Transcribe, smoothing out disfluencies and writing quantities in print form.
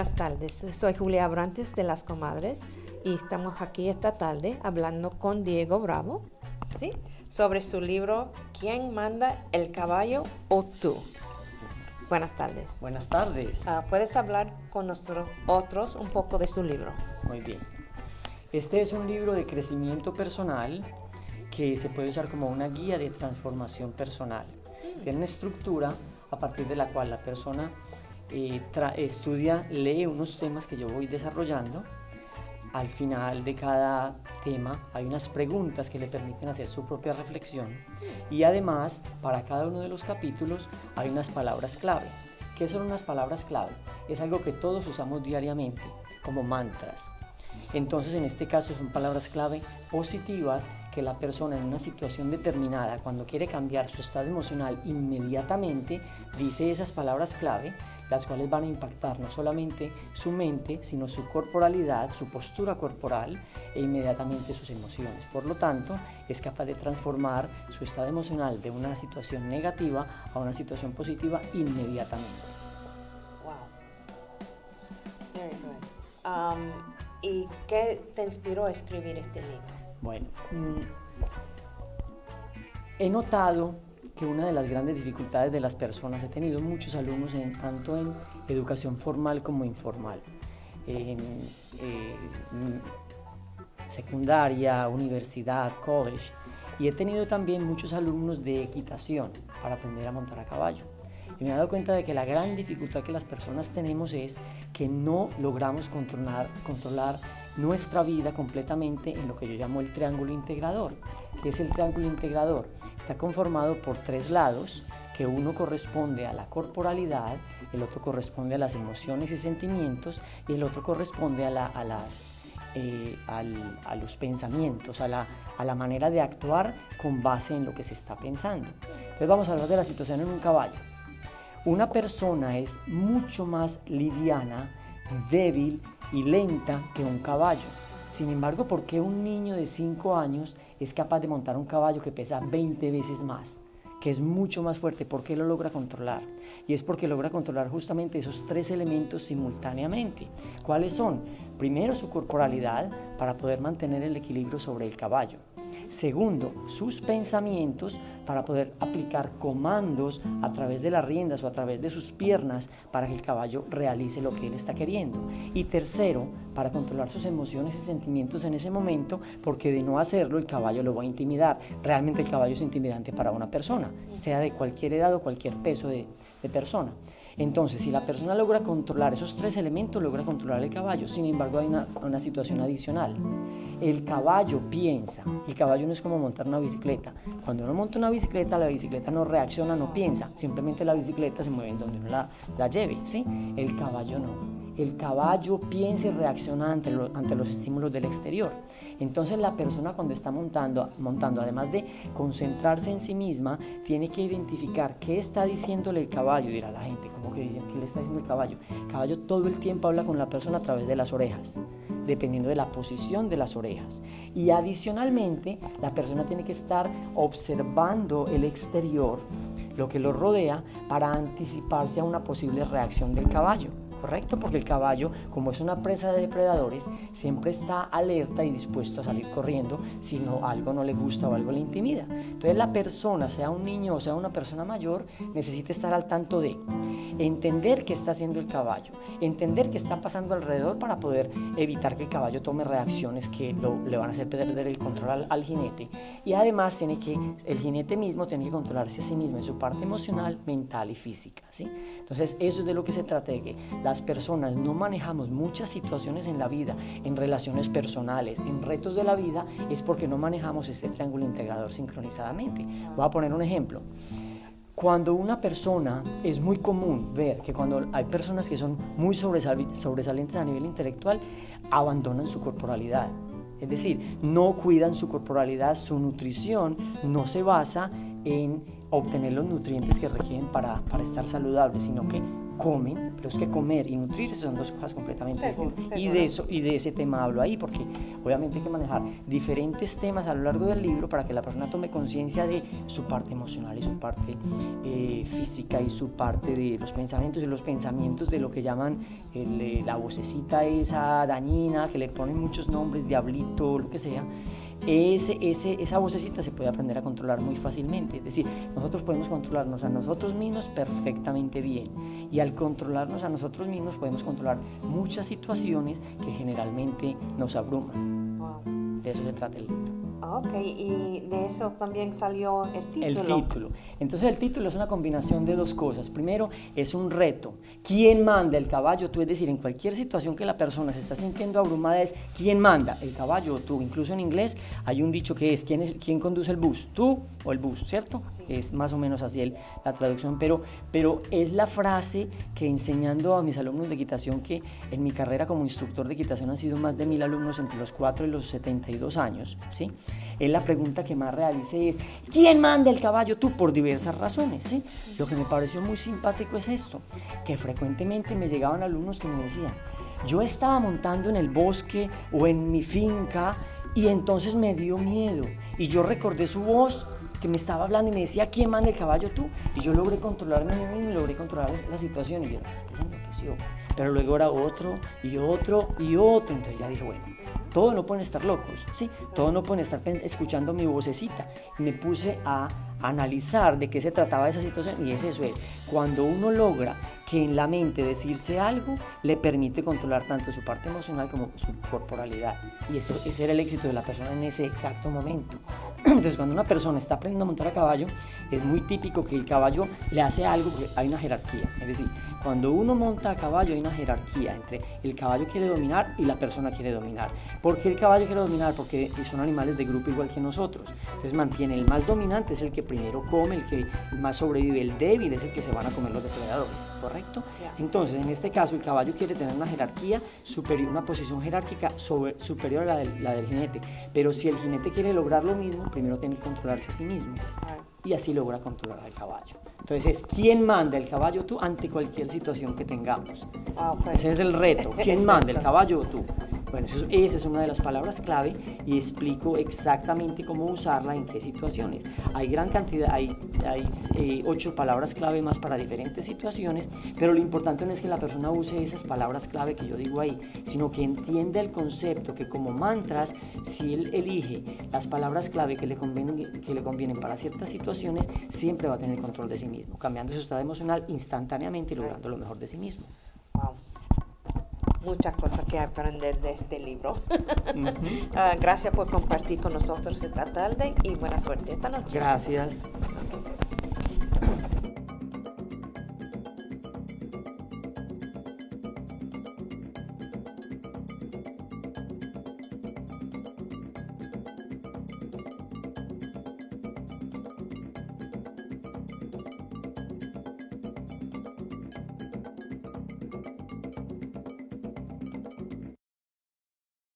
Buenas tardes, soy Julia Abrantes de Las Comadres y estamos aquí esta tarde hablando con Diego Bravo, ¿sí?, sobre su libro ¿Quién manda, el caballo o tú? Buenas tardes. Buenas tardes. ¿Puedes hablar con nosotros un poco de su libro? Muy bien. Este es un libro de crecimiento personal que se puede usar como una guía de transformación personal. Tiene una estructura a partir de la cual la persona estudia, lee unos temas que yo voy desarrollando. Al final de cada tema hay unas preguntas que le permiten hacer su propia reflexión y además para cada uno de los capítulos hay unas palabras clave. ¿Qué son unas palabras clave? Es algo que todos usamos diariamente como mantras. Entonces en este caso son palabras clave positivas que la persona en una situación determinada, cuando quiere cambiar su estado emocional, inmediatamente dice esas palabras clave, las cuales van a impactar no solamente su mente, sino su corporalidad, su postura corporal e inmediatamente sus emociones. Por lo tanto, es capaz de transformar su estado emocional de una situación negativa a una situación positiva inmediatamente. Wow. Very good. ¿Y qué te inspiró a escribir este libro? Bueno, he notado que una de las grandes dificultades de las personas, he tenido muchos alumnos tanto en educación formal como informal, en secundaria, universidad, college, y he tenido también muchos alumnos de equitación para aprender a montar a caballo. Y me he dado cuenta de que la gran dificultad que las personas tenemos es que no logramos controlar nuestra vida completamente en lo que yo llamo el triángulo integrador. ¿Qué es el triángulo integrador? Está conformado por tres lados, que uno corresponde a la corporalidad, el otro corresponde a las emociones y sentimientos y el otro corresponde a los pensamientos, a la manera de actuar con base en lo que se está pensando. Entonces vamos a hablar de la situación en un caballo. Una persona es mucho más liviana, débil y lenta que un caballo. Sin embargo, ¿por qué un niño de 5 años es capaz de montar un caballo que pesa 20 veces más? Que es mucho más fuerte. ¿Por qué lo logra controlar? Y es porque logra controlar justamente esos tres elementos simultáneamente. ¿Cuáles son? Primero, su corporalidad para poder mantener el equilibrio sobre el caballo. Segundo, sus pensamientos para poder aplicar comandos a través de las riendas o a través de sus piernas para que el caballo realice lo que él está queriendo. Y tercero, para controlar sus emociones y sentimientos en ese momento, porque de no hacerlo el caballo lo va a intimidar. Realmente el caballo es intimidante para una persona, sea de cualquier edad o cualquier peso de persona. Entonces, si la persona logra controlar esos tres elementos, logra controlar el caballo. Sin embargo, hay una situación adicional. El caballo piensa. El caballo no es como montar una bicicleta. Cuando uno monta una bicicleta, la bicicleta no reacciona, no piensa. Simplemente la bicicleta se mueve en donde uno la lleve, ¿sí? El caballo no. El caballo piensa y reacciona ante los estímulos del exterior. Entonces la persona cuando está montando, además de concentrarse en sí misma, tiene que identificar qué está diciéndole el caballo. Dirá la gente, ¿cómo que dicen? ¿Qué le está diciendo el caballo? El caballo todo el tiempo habla con la persona a través de las orejas, dependiendo de la posición de las orejas. Y adicionalmente, la persona tiene que estar observando el exterior, lo que lo rodea, para anticiparse a una posible reacción del caballo. ¿Correcto? Porque el caballo, como es una presa de depredadores, siempre está alerta y dispuesto a salir corriendo si algo no le gusta o algo le intimida. Entonces la persona, sea un niño o sea una persona mayor, necesita estar al tanto de entender qué está haciendo el caballo, entender qué está pasando alrededor para poder evitar que el caballo tome reacciones que le van a hacer perder el control al jinete. Y además el jinete mismo tiene que controlarse a sí mismo en su parte emocional, mental y física, ¿sí? Entonces eso es de lo que se trata, de que las personas no manejamos muchas situaciones en la vida, en relaciones personales, en retos de la vida, es porque no manejamos este triángulo integrador sincronizadamente. Voy a poner un ejemplo. Cuando una persona, es muy común ver que cuando hay personas que son muy sobresalientes a nivel intelectual, abandonan su corporalidad. Es decir, no cuidan su corporalidad, su nutrición no se basa en obtener los nutrientes que requieren para estar saludables, sino que comen, pero es que comer y nutrirse son dos cosas completamente distintas. Seguro. Y de ese tema hablo ahí, porque obviamente hay que manejar diferentes temas a lo largo del libro para que la persona tome conciencia de su parte emocional y su parte física y su parte de los pensamientos de lo que llaman la vocecita esa dañina, que le ponen muchos nombres, diablito, lo que sea. Esa vocecita se puede aprender a controlar muy fácilmente, es decir, nosotros podemos controlarnos a nosotros mismos perfectamente bien, y al controlarnos a nosotros mismos podemos controlar muchas situaciones que generalmente nos abruman. Wow. De eso se trata el libro. Ok, y de eso también salió el título. El título. Entonces el título es una combinación de dos cosas. Primero, es un reto. ¿Quién manda, el caballo o tú? Es decir, en cualquier situación que la persona se está sintiendo abrumada es ¿quién manda, el caballo o tú? Incluso en inglés hay un dicho que es ¿quién conduce el bus? ¿Tú o el bus? ¿Cierto? Sí. Es más o menos así la traducción, pero es la frase que, enseñando a mis alumnos de equitación, que en mi carrera como instructor de equitación han sido más de 1000 alumnos entre los 4 y los 72 años, ¿sí? Es la pregunta que más realicé es ¿quién manda, el caballo, tú? Por diversas razones, ¿sí? Lo que me pareció muy simpático es esto, que frecuentemente me llegaban alumnos que me decían, yo estaba montando en el bosque o en mi finca y entonces me dio miedo y yo recordé su voz que me estaba hablando y me decía ¿quién manda, el caballo, tú? Y yo logré controlarme a mí mismo y logré controlar la situación y yo, ¿qué se me enloqueció? Pero luego era otro y otro y otro, entonces ya dije, bueno, todos no pueden estar locos, ¿sí? Todos no pueden estar escuchando mi vocecita. Y me puse a analizar de qué se trataba esa situación y eso es, cuando uno logra que en la mente decirse algo, le permite controlar tanto su parte emocional como su corporalidad. Y ese era el éxito de la persona en ese exacto momento. Entonces, cuando una persona está aprendiendo a montar a caballo, es muy típico que el caballo le hace algo, porque hay una jerarquía. Es decir, cuando uno monta a caballo hay una jerarquía entre el caballo quiere dominar y la persona quiere dominar. ¿Por qué el caballo quiere dominar? Porque son animales de grupo igual que nosotros. Entonces mantiene, el más dominante es el que primero come, el que más sobrevive, el débil es el que se van a comer los depredadores, ¿correcto? Entonces, en este caso, el caballo quiere tener una jerarquía superior, una posición jerárquica superior a la del jinete. Pero si el jinete quiere lograr lo mismo, primero tiene que controlarse a sí mismo. Y así logra controlar al caballo. Entonces, ¿quién manda, el caballo o tú, ante cualquier situación que tengamos? Ese es el reto. ¿Quién manda, el caballo o tú? Bueno, esa es una de las palabras clave y explico exactamente cómo usarla en qué situaciones. Hay gran cantidad, hay 8 palabras clave más para diferentes situaciones, pero lo importante no es que la persona use esas palabras clave que yo digo ahí, sino que entienda el concepto que como mantras, si él elige las palabras clave que le convienen para ciertas situaciones, siempre va a tener control de sí mismo, cambiando su estado emocional instantáneamente y logrando lo mejor de sí mismo. Wow. Muchas cosas que aprender de este libro. Gracias por compartir con nosotros esta tarde y buena suerte esta noche. Gracias.